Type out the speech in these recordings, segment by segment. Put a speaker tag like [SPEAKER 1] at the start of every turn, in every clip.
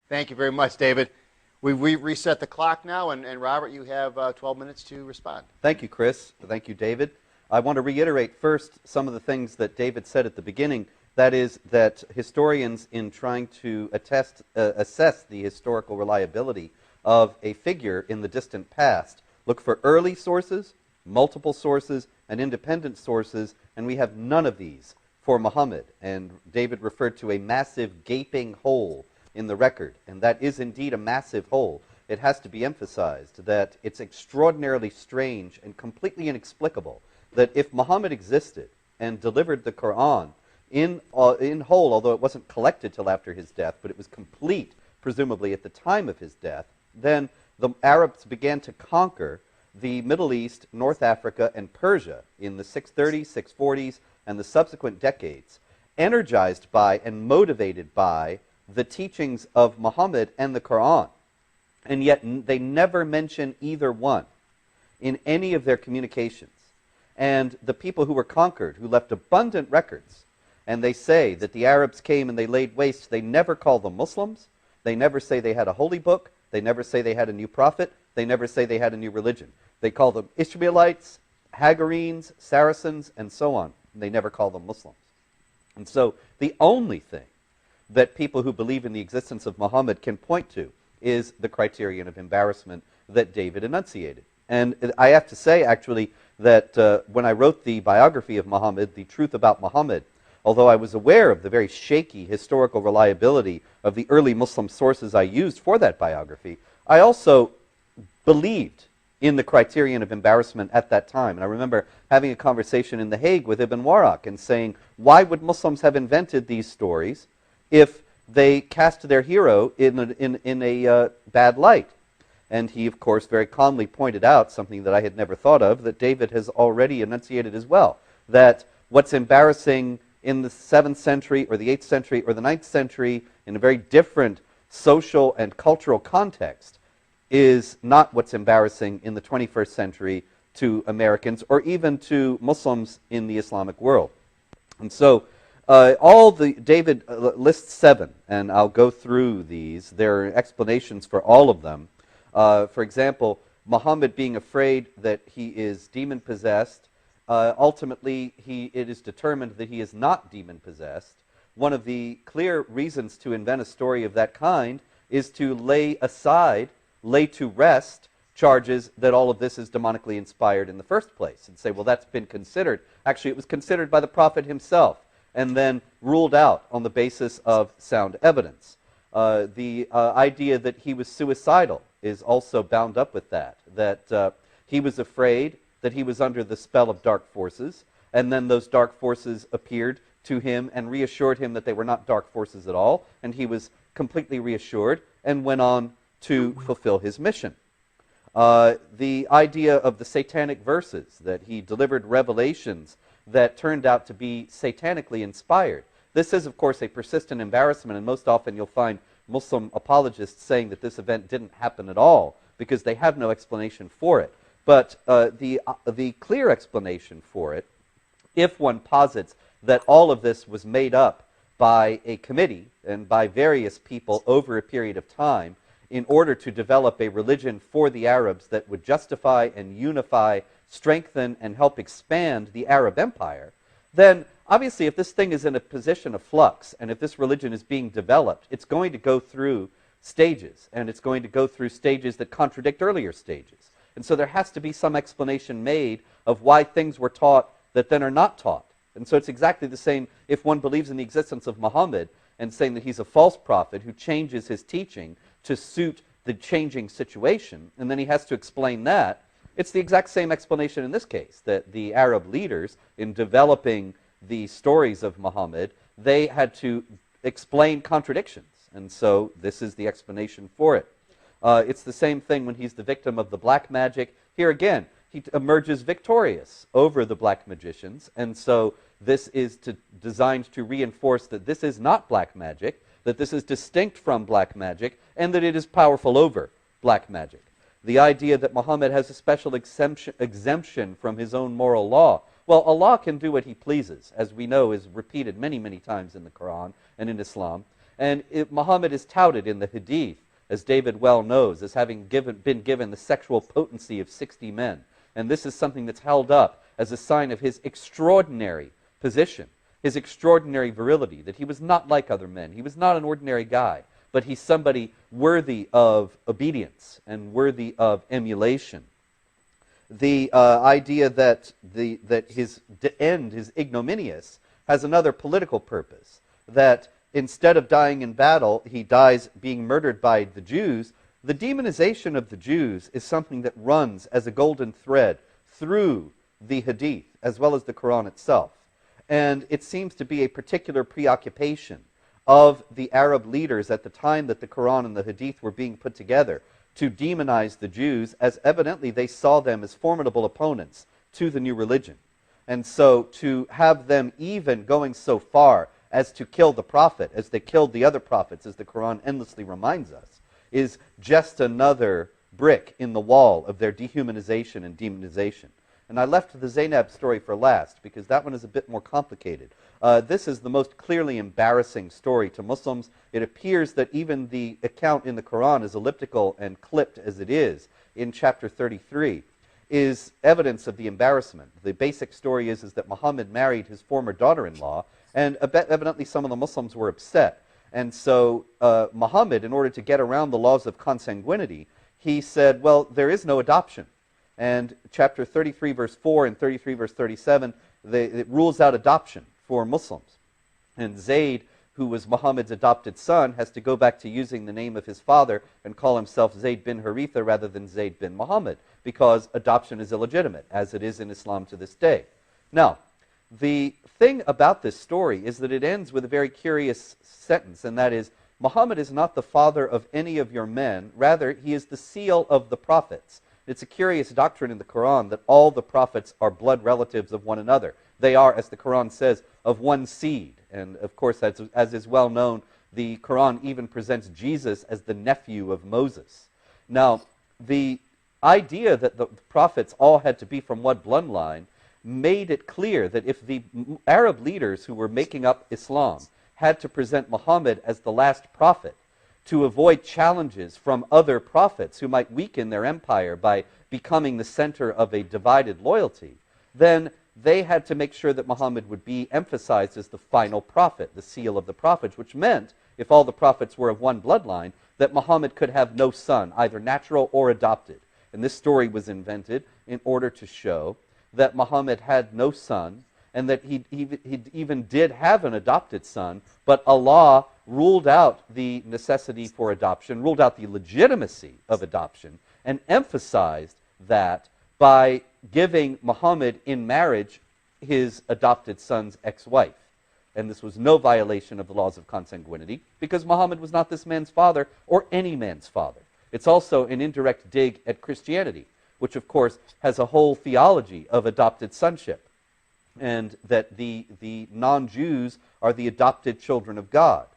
[SPEAKER 1] Thank you very much, David. We reset the clock now, and Robert, you have 12 minutes to respond.
[SPEAKER 2] Thank you, Chris. Thank you, David. I want to reiterate first some of the things that David said at the beginning. That is that historians, in trying to assess the historical reliability of a figure in the distant past, look for early sources, multiple sources, and independent sources, and we have none of these for Muhammad. And David referred to a massive gaping hole in the record, and that is indeed a massive hole. It has to be emphasized that it's extraordinarily strange and completely inexplicable that if Muhammad existed and delivered the Quran in whole, although it wasn't collected till after his death, but it was complete, presumably at the time of his death, then the Arabs began to conquer the Middle East, North Africa, and Persia in the 630s, 640s, and the subsequent decades, energized by and motivated by the teachings of Muhammad and the Quran. And yet they never mention either one in any of their communications. And the people who were conquered, who left abundant records, and they say that the Arabs came and they laid waste, they never call them Muslims, they never say they had a holy book, they never say they had a new prophet, they never say they had a new religion. They call them Ishmaelites, Hagarenes, Saracens, and so on. They never call them Muslims. And so the only thing that people who believe in the existence of Muhammad can point to is the criterion of embarrassment that David enunciated. And I have to say, actually, that when I wrote the biography of Muhammad, The Truth About Muhammad, although I was aware of the very shaky historical reliability of the early Muslim sources I used for that biography, I also believed in the criterion of embarrassment at that time. And I remember having a conversation in The Hague with Ibn Warraq and saying, why would Muslims have invented these stories if they cast their hero in a bad light? And he, of course, very calmly pointed out something that I had never thought of, that David has already enunciated as well, that what's embarrassing in the 7th century or the 8th century or the 9th century in a very different social and cultural context is not what's embarrassing in the 21st century to Americans or even to Muslims in the Islamic world. And so David lists 7, and I'll go through these. There are explanations for all of them. For example, Muhammad being afraid that he is demon-possessed. Ultimately, it is determined that he is not demon-possessed. One of the clear reasons to invent a story of that kind is to lay to rest charges that all of this is demonically inspired in the first place, and say, well, that's been considered. Actually, it was considered by the Prophet himself, and then ruled out on the basis of sound evidence. The idea that he was suicidal is also bound up with that he was afraid that he was under the spell of dark forces, and then those dark forces appeared to him and reassured him that they were not dark forces at all, and he was completely reassured and went on to fulfill his mission. The idea of the satanic verses, that he delivered revelations that turned out to be satanically inspired. This is, of course, a persistent embarrassment, and most often you'll find Muslim apologists saying that this event didn't happen at all because they have no explanation for it. But the clear explanation for it, if one posits that all of this was made up by a committee and by various people over a period of time in order to develop a religion for the Arabs that would justify and unify, strengthen, and help expand the Arab empire, then obviously if this thing is in a position of flux and if this religion is being developed, it's going to go through stages, and it's going to go through stages that contradict earlier stages. And so there has to be some explanation made of why things were taught that then are not taught. And so it's exactly the same if one believes in the existence of Muhammad and saying that he's a false prophet who changes his teaching to suit the changing situation, and then he has to explain that. It's the exact same explanation in this case, that the Arab leaders, in developing the stories of Muhammad, they had to explain contradictions. And so this is the explanation for it. It's the same thing when he's the victim of the black magic. Here again, he emerges victorious over the black magicians, and so this is designed to reinforce that this is not black magic, that this is distinct from black magic, and that it is powerful over black magic. The idea that Muhammad has a special exemption from his own moral law. Well, Allah can do what he pleases, as we know is repeated many, many times in the Quran and in Islam. And Muhammad is touted in the Hadith, as David well knows, as having been given the sexual potency of 60 men. And this is something that's held up as a sign of his extraordinary position, his extraordinary virility, that he was not like other men. He was not an ordinary guy, but he's somebody worthy of obedience and worthy of emulation. The idea that his end is ignominious has another political purpose, that instead of dying in battle, he dies being murdered by the Jews. The demonization of the Jews is something that runs as a golden thread through the Hadith, as well as the Quran itself. And it seems to be a particular preoccupation of the Arab leaders at the time that the Quran and the Hadith were being put together to demonize the Jews, as evidently they saw them as formidable opponents to the new religion. And so to have them even going so far as to kill the prophet, as they killed the other prophets, as the Quran endlessly reminds us, is just another brick in the wall of their dehumanization and demonization. And I left the Zainab story for last, because that one is a bit more complicated. This is the most clearly embarrassing story to Muslims. It appears that even the account in the Quran, as elliptical and clipped as it is, in chapter 33, is evidence of the embarrassment. The basic story is that Muhammad married his former daughter-in-law, and evidently some of the Muslims were upset. And so Muhammad, in order to get around the laws of consanguinity, he said, well, there is no adoption. And chapter 33, verse 4 and 33, verse 37, it rules out adoption for Muslims. And Zayd, who was Muhammad's adopted son, has to go back to using the name of his father and call himself Zayd bin Haritha rather than Zayd bin Muhammad, because adoption is illegitimate, as it is in Islam to this day. Now, the thing about this story is that it ends with a very curious sentence, and that is, Muhammad is not the father of any of your men, rather he is the seal of the prophets. It's a curious doctrine in the Quran that all the prophets are blood relatives of one another. They are, as the Quran says, of one seed. And of course, as is well known, the Quran even presents Jesus as the nephew of Moses. Now, the idea that the prophets all had to be from one bloodline made it clear that if the Arab leaders who were making up Islam had to present Muhammad as the last prophet, to avoid challenges from other prophets who might weaken their empire by becoming the center of a divided loyalty, then they had to make sure that Muhammad would be emphasized as the final prophet, the seal of the prophets, which meant, if all the prophets were of one bloodline, that Muhammad could have no son, either natural or adopted. And this story was invented in order to show that Muhammad had no son, and that he even did have an adopted son, but Allah ruled out the necessity for adoption, ruled out the legitimacy of adoption, and emphasized that by giving Muhammad in marriage his adopted son's ex-wife. And this was no violation of the laws of consanguinity, because Muhammad was not this man's father or any man's father. It's also an indirect dig at Christianity, which of course has a whole theology of adopted sonship, and that the non-Jews are the adopted children of God.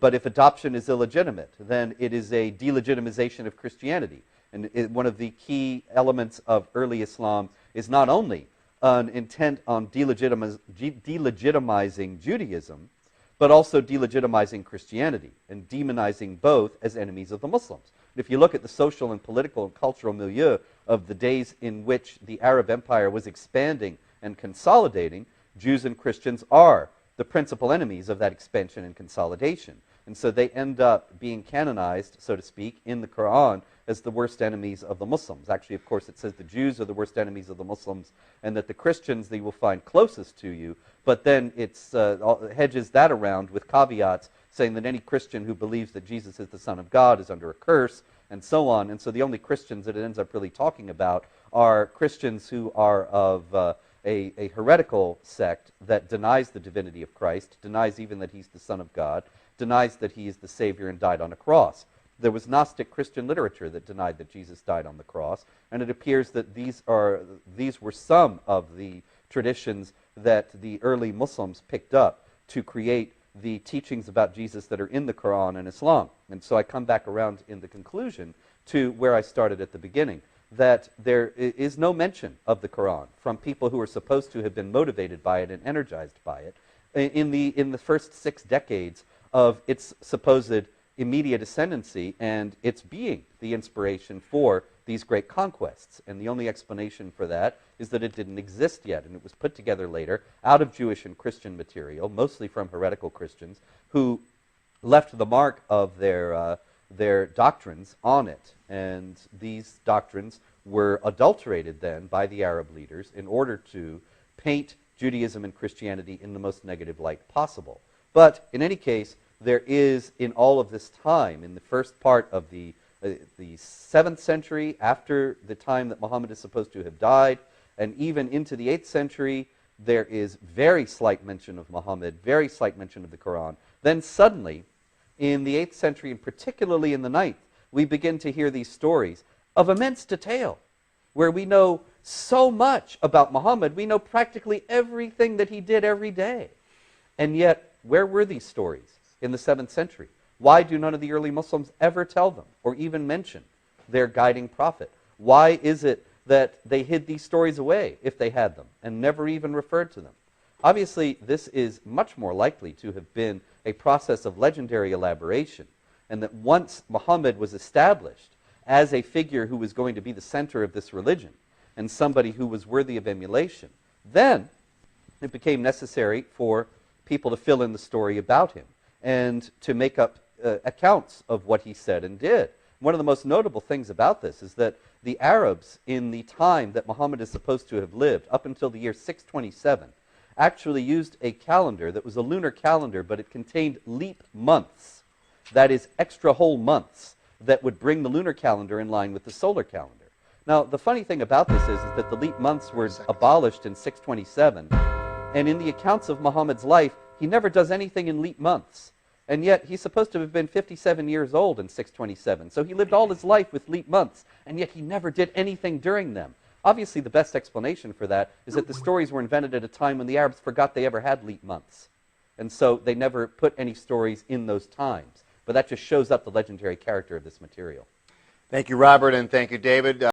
[SPEAKER 2] But if adoption is illegitimate, then it is a delegitimization of Christianity. And one of the key elements of early Islam is not only an intent on delegitimizing Judaism, but also delegitimizing Christianity and demonizing both as enemies of the Muslims. If you look at the social and political and cultural milieu of the days in which the Arab Empire was expanding and consolidating, Jews and Christians are the principal enemies of that expansion and consolidation. And so they end up being canonized, so to speak, in the Quran as the worst enemies of the Muslims. Actually, of course, it says the Jews are the worst enemies of the Muslims, and that the Christians they will find closest to you, but then it hedges that around with caveats, saying that any Christian who believes that Jesus is the Son of God is under a curse, and so on. And so the only Christians that it ends up really talking about are Christians who are of a heretical sect that denies the divinity of Christ, denies even that he's the Son of God, denies that he is the Savior and died on a cross. There was Gnostic Christian literature that denied that Jesus died on the cross, and it appears that these were some of the traditions that the early Muslims picked up to create the teachings about Jesus that are in the Quran and Islam. And so I come back around in the conclusion to where I started at the beginning, that there is no mention of the Quran from people who are supposed to have been motivated by it and energized by it. In the first 6 decades of its supposed immediate ascendancy and its being the inspiration for these great conquests. And the only explanation for that is that it didn't exist yet, and it was put together later out of Jewish and Christian material, mostly from heretical Christians, who left the mark of their doctrines on it. And these doctrines were adulterated then by the Arab leaders in order to paint Judaism and Christianity in the most negative light possible. But in any case, there is, in all of this time, in the first part of the 7th century, after the time that Muhammad is supposed to have died, and even into the 8th century, there is very slight mention of Muhammad, very slight mention of the Quran. Then suddenly, in the 8th century, and particularly in the 9th, we begin to hear these stories of immense detail, where we know so much about Muhammad. We know practically everything that he did every day. And yet, where were these stories in the 7th century? Why do none of the early Muslims ever tell them or even mention their guiding prophet? Why is it that they hid these stories away if they had them and never even referred to them? Obviously, this is much more likely to have been a process of legendary elaboration, and that once Muhammad was established as a figure who was going to be the center of this religion and somebody who was worthy of emulation, then it became necessary for people to fill in the story about him and to make up accounts of what he said and did. One of the most notable things about this is that the Arabs, in the time that Muhammad is supposed to have lived, up until the year 627, actually used a calendar that was a lunar calendar, but it contained leap months, that is, extra whole months, that would bring the lunar calendar in line with the solar calendar. Now, the funny thing about this is that the leap months were abolished in 627, and in the accounts of Muhammad's life, he never does anything in leap months. And yet, he's supposed to have been 57 years old in 627. So he lived all his life with leap months, and yet he never did anything during them. Obviously, the best explanation for that is that the stories were invented at a time when the Arabs forgot they ever had leap months. And so they never put any stories in those times. But that just shows up the legendary character of this material.
[SPEAKER 1] Thank you, Robert, and thank you, David.